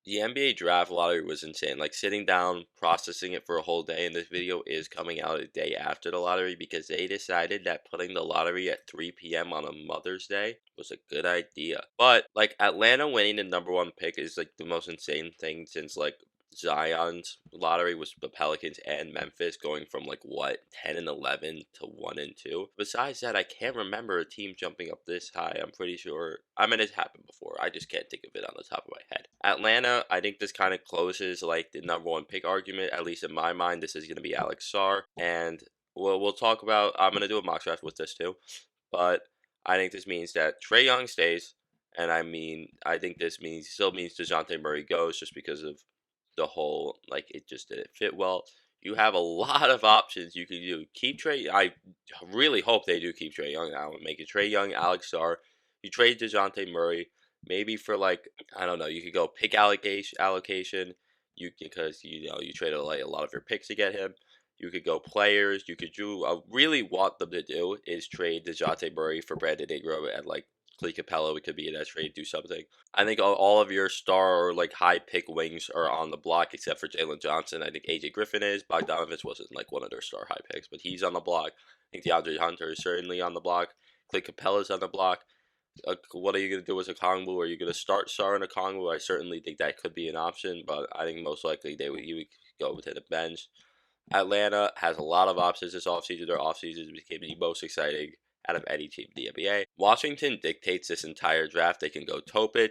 The NBA draft lottery was insane. Like sitting down, processing it for a whole day, and this video is coming out a day after the lottery because they decided that putting the lottery at 3 p.m. on a Mother's Day was a good idea. But like Atlanta winning the number one pick is like the most insane thing since like Zion's lottery was the Pelicans and Memphis going from like what 10 and 11 to 1 and 2. Besides that, I can't remember a team jumping up this high. I'm pretty sure. I mean, it's happened before. I just can't think of it on the top of my head. Atlanta, I think this kind of closes like the number one pick argument. At least in my mind, this is going to be Alex Sarr, and we'll talk about. I'm going to do a mock draft with this too, but I think this means that Trey Young stays. And I mean, I think this means still means DeJounte Murray goes just because of the whole like it just didn't fit well. You have a lot of options you can do. Keep Trey. I really hope they do keep Trey Young now and make it Trey Young, Alex Sarr. You trade Dejounte Murray, maybe for like I don't know. You could go pick allocation. You because you know you traded like a lot of your picks to get him. You could go players. You could do. I really want them to do is trade Dejounte Murray for Brandon Ingram and like Clint Capella. We could be in that trade. Do something. I think all of your star or like high pick wings are on the block except for Jalen Johnson. I think AJ Griffin is. Bogdanovich wasn't like one of their star high picks, but he's on the block. I think DeAndre Hunter is certainly on the block. Clint Capella's on the block. What are you going to do as a Kongwu? Are you going to start Sar and a Kongwu? I certainly think that could be an option, but I think most likely you would go to the bench. Atlanta has a lot of options this offseason. Their offseason became the most exciting out of any team in the NBA. Washington dictates this entire draft. They can go Topic,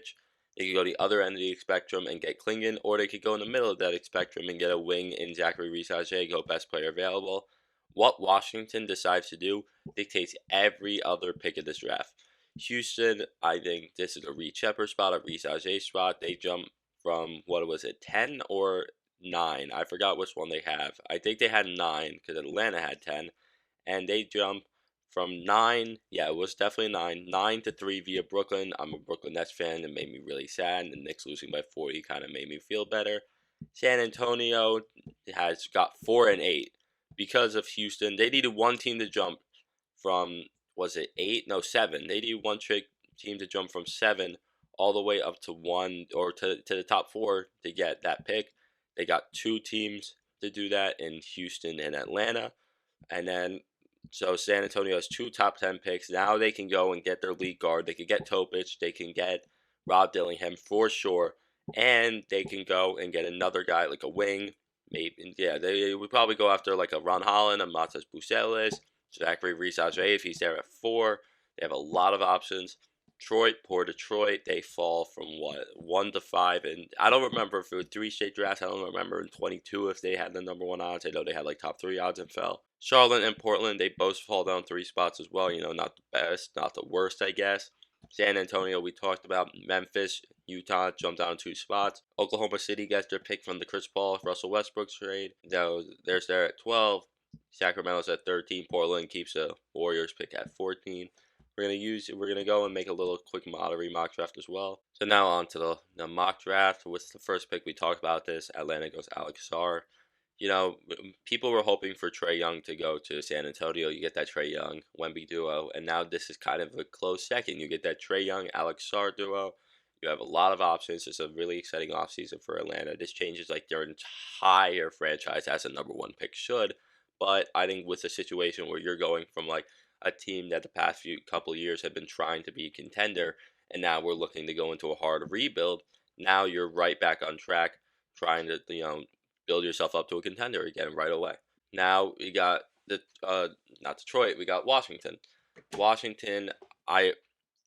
they can go the other end of the spectrum and get Klingon, or they could go in the middle of that spectrum and get a wing in Zachary Reese-Ajay, go best player available. What Washington decides to do dictates every other pick of this draft. Houston, I think this is a Reed Shepard spot, a Reese-Ajay spot. They jump from, what was it, 10 or 9? I forgot which one they have. I think they had 9 because Atlanta had 10. And they jump from 9, yeah, it was definitely 9, 9 to 3 via Brooklyn. I'm a Brooklyn Nets fan. It made me really sad. The Knicks losing by 40 kind of made me feel better. San Antonio has got 4 and 8 because of Houston. They needed one team to jump from, was it 8? No, 7. They needed one trick team to jump from 7 all the way up to 1 or to the top 4 to get that pick. They got 2 teams to do that in Houston and Atlanta. And then so San Antonio has 2 top 10 picks. Now they can go and get their lead guard. They can get Topic. They can get Rob Dillingham for sure. And they can go and get another guy like a wing. Maybe yeah, they would probably go after like a Ron Holland, a Matas Bucelis, Zachary Reese-Ajay if he's there at 4. They have a lot of options. Poor Detroit, they fall from what 1 to 5, and I don't remember if it was 3 straight drafts. I don't remember in 22 if they had the number 1 odds. I know they had like top 3 odds and fell. Charlotte and Portland, they both fall down 3 spots as well. You know, not the best, not the worst, I guess. San Antonio, we talked about. Memphis, Utah jumped down 2 spots. Oklahoma City gets their pick from the Chris Paul, Russell Westbrook trade. There's there at 12. Sacramento's at 13. Portland keeps the Warriors pick at 14. We're gonna go and make a little quick lottery mock draft as well. So now on to the mock draft. With the first pick, we talked about this. Atlanta goes Alex Sarr. You know, people were hoping for Trey Young to go to San Antonio. You get that Trey Young Wemby duo, and now this is kind of a close second. You get that Trey Young Alex Sarr duo. You have a lot of options. It's a really exciting offseason for Atlanta. This changes like their entire franchise as a number 1 pick should. But I think with a situation where you're going from like a team that the past few couple of years have been trying to be a contender, and now we're looking to go into a hard rebuild. Now you're right back on track, trying to build yourself up to a contender again right away. Now we got the not Detroit, we got Washington. Washington, I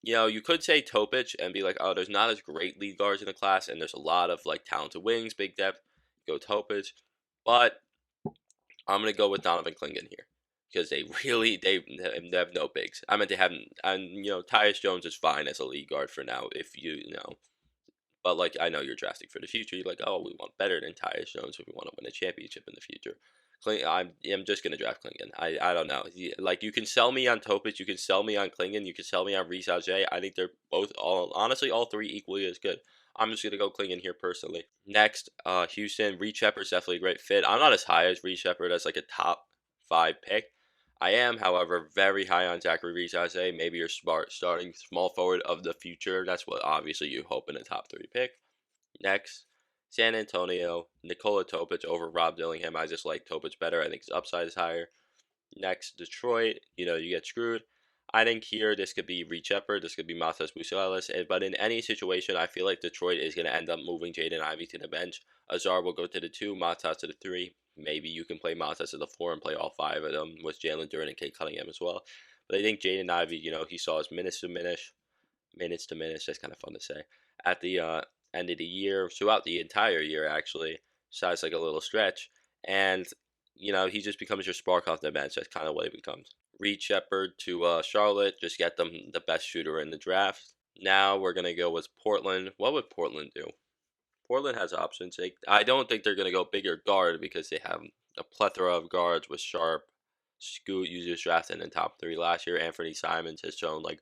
you could say Topic and be like, oh, there's not as great lead guards in the class, and there's a lot of like talented wings, big depth. Go Topic, but I'm gonna go with Donovan Klingon here because they have no bigs. I mean they haven't, and Tyus Jones is fine as a lead guard for now if but like I know you're drafting for the future. You're like, oh, we want better than Tyus Jones if we want to win a championship in the future. I'm just gonna draft Klingon. I don't know. Like you can sell me on Topic, you can sell me on Klingon, you can sell me on Reese-Ajay. I think they're both all 3 equally as good. I'm just gonna go Klingon here personally. Next, Houston. Reed Shepard's definitely a great fit. I'm not as high as Reed Shepard as like a top 5 pick. I am, however, very high on Zachary Reese-Ajay. Maybe your starting small forward of the future. That's what obviously you hope in a top 3 pick. Next, San Antonio, Nikola Topic over Rob Dillingham. I just like Topic better. I think his upside is higher. Next, Detroit. You get screwed. I think here this could be Reed Shepard, this could be Matas Busalis, but in any situation, I feel like Detroit is going to end up moving Jaden Ivey to the bench. Azar will go to the 2, Matas to the 3. Maybe you can play Matas to the 4 and play all 5 of them with Jalen Duren and Kate Cunningham as well. But I think Jaden Ivey, he saw his minutes diminish. Minutes diminish, that's kind of fun to say. At the end of the year, throughout the entire year, actually, besides like a little stretch. And he just becomes your spark off the bench. That's kind of what he becomes. Reed Shepard to Charlotte, just get them the best shooter in the draft. Now we're gonna go with Portland. What would Portland do? Portland has options. I don't think they're gonna go bigger guard because they have a plethora of guards with Sharp, Scoot, users drafted in the top 3 last year. Anthony Simons has shown like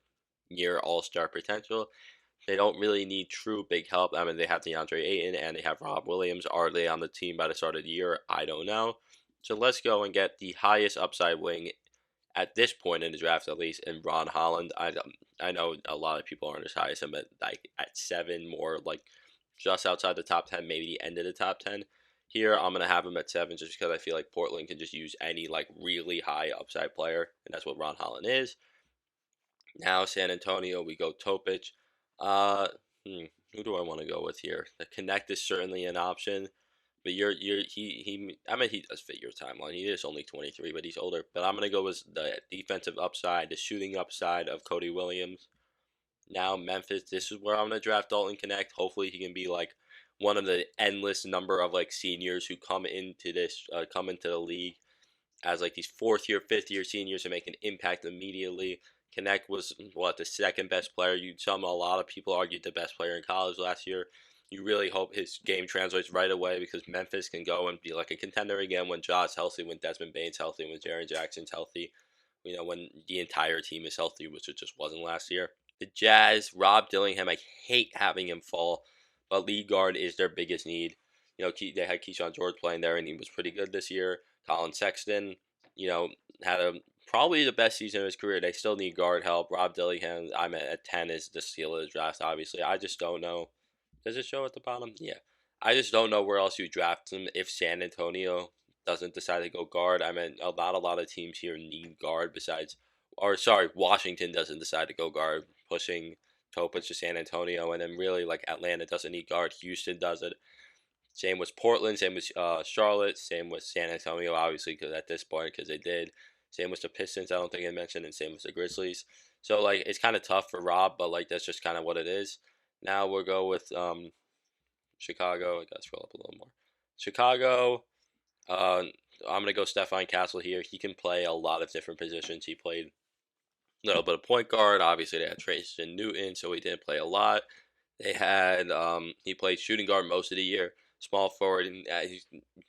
near all-star potential. They don't really need true big help. I mean, they have DeAndre Ayton and they have Rob Williams. Are they on the team by the start of the year? I don't know. So let's go and get the highest upside wing at this point in the draft, at least, in Ron Holland. I know a lot of people aren't as high as him, but like at 7, more like just outside the top 10, maybe the end of the top 10. Here, I'm gonna have him at 7 just because I feel like Portland can just use any like really high upside player, and that's what Ron Holland is. Now San Antonio, we go Topic. Uh, who do I want to go with here? The Connect is certainly an option, but he. I mean, he does fit your timeline. He is only 23, but he's older. But I'm gonna go with the defensive upside, the shooting upside of Cody Williams. Now Memphis, this is where I'm gonna draft Dalton Connect. Hopefully, he can be like one of the endless number of like seniors who come into the league as like these 4th year, 5th year seniors and make an impact immediately. Connect was the second best player. A lot of people argued the best player in college last year. You really hope his game translates right away because Memphis can go and be like a contender again when Ja's healthy, when Desmond Bane's healthy, when Jaren Jackson's healthy. When the entire team is healthy, which it just wasn't last year. The Jazz, Rob Dillingham, I hate having him fall, but lead guard is their biggest need. They had Keyshawn George playing there, and he was pretty good this year. Colin Sexton, had probably the best season of his career. They still need guard help. Rob Dillingham, I'm at 10 is the steal of the draft, obviously. I just don't know. Does it show at the bottom? Yeah. I just don't know where else you draft him if San Antonio doesn't decide to go guard. I mean, a lot of teams here need guard Washington doesn't decide to go guard, pushing Topic to San Antonio, and then really like Atlanta doesn't need guard. Houston does it. Same with Portland, same with Charlotte, same with San Antonio, obviously, because at this point, because they did. Same with the Pistons, I don't think I mentioned, and same with the Grizzlies. So, like, it's kind of tough for Rob, but, like, that's just kind of what it is. Now we'll go with Chicago. I got to scroll up a little more. Chicago, I'm going to go Stephon Castle here. He can play a lot of different positions. He played a little bit of point guard. Obviously, they had Tracy Newton, so he didn't play a lot. They had he played shooting guard most of the year, small forward. And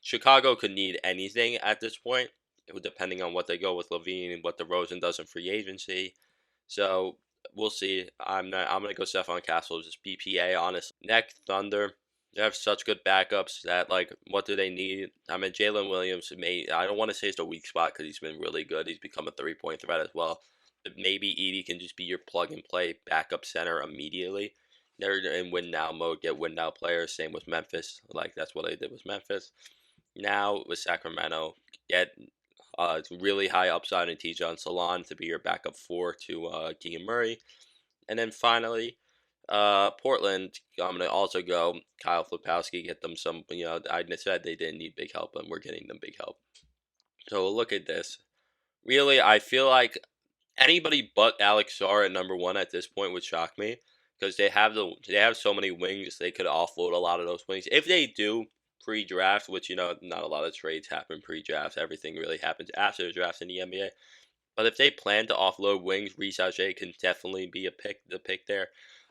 Chicago could need anything at this point, depending on what they go with LaVine and what DeRozan does in free agency. So we'll see. I'm gonna go Stephon Castle, just BPA. Honest. Next, Thunder. They have such good backups that like, what do they need? I mean, Jalen Williams I don't want to say it's a weak spot because he's been really good. He's become a 3-point threat as well. But maybe Edey can just be your plug and play backup center immediately. They're in win now mode, get win now players. Same with Memphis. Like, that's what I did with Memphis. Now with Sacramento, get really high upside in Tijon Salon to be your backup 4 to Keegan Murray. And then finally, Portland, I'm going to also go Kyle Filipowski, get them some, I said they didn't need big help, and we're getting them big help. So look at this. Really, I feel like anybody but Alex Sarr at number 1 at this point would shock me because they have so many wings, they could offload a lot of those wings. If they do pre-draft, which, not a lot of trades happen pre-draft. Everything really happens after the draft in the NBA. But if they plan to offload wings, Reese can definitely be the pick there.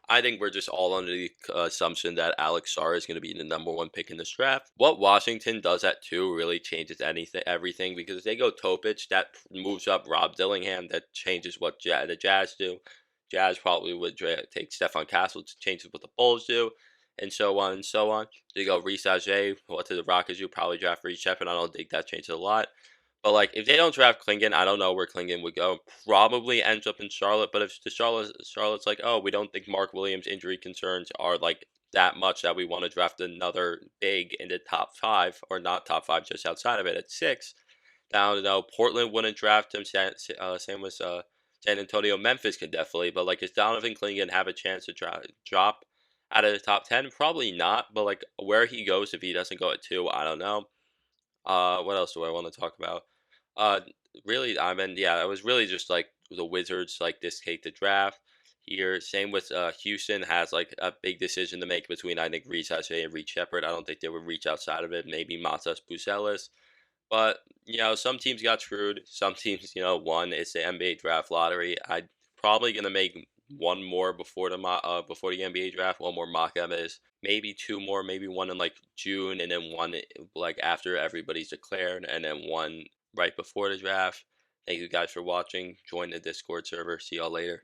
I think we're just all under the assumption that Alex Sarr is going to be the number 1 pick in this draft. What Washington does at 2 really changes everything because if they go Topic, that moves up Rob Dillingham. That changes what the Jazz do. Jazz probably would take Stephon Castle to change what the Bulls do, and so on and so on. So you go Reese, what do the Rockets do? Probably draft Reese Shepard. I don't think that changes a lot. But, like, if they don't draft Clingan, I don't know where Clingan would go. Probably ends up in Charlotte. But if Charlotte's like, oh, we don't think Mark Williams' injury concerns are, like, that much that we want to draft another big in the top five, or not top five, just outside of it at six. Now, no, Portland wouldn't draft him. Same with San Antonio. Memphis could definitely, but like, does Donovan Clingan have a chance to drop out of the top 10? Probably not. But like, where he goes if he doesn't go at two, I don't know. What else do I want to talk about? Uh, really, I mean, yeah, it was really just like the Wizards like this take the draft here. Same with Houston has like a big decision to make between, I think, Reese Isaiah and Reed Shepard. I don't think they would reach outside of it. Maybe Matas Buzelis. But, some teams got screwed. Some teams, won. It's the NBA draft lottery. I'm probably gonna make one more before before the NBA draft. One more mock is maybe two more, maybe one in like June, and then one like after everybody's declared, and then one right before the draft. Thank you guys for watching. Join the Discord server. See y'all later.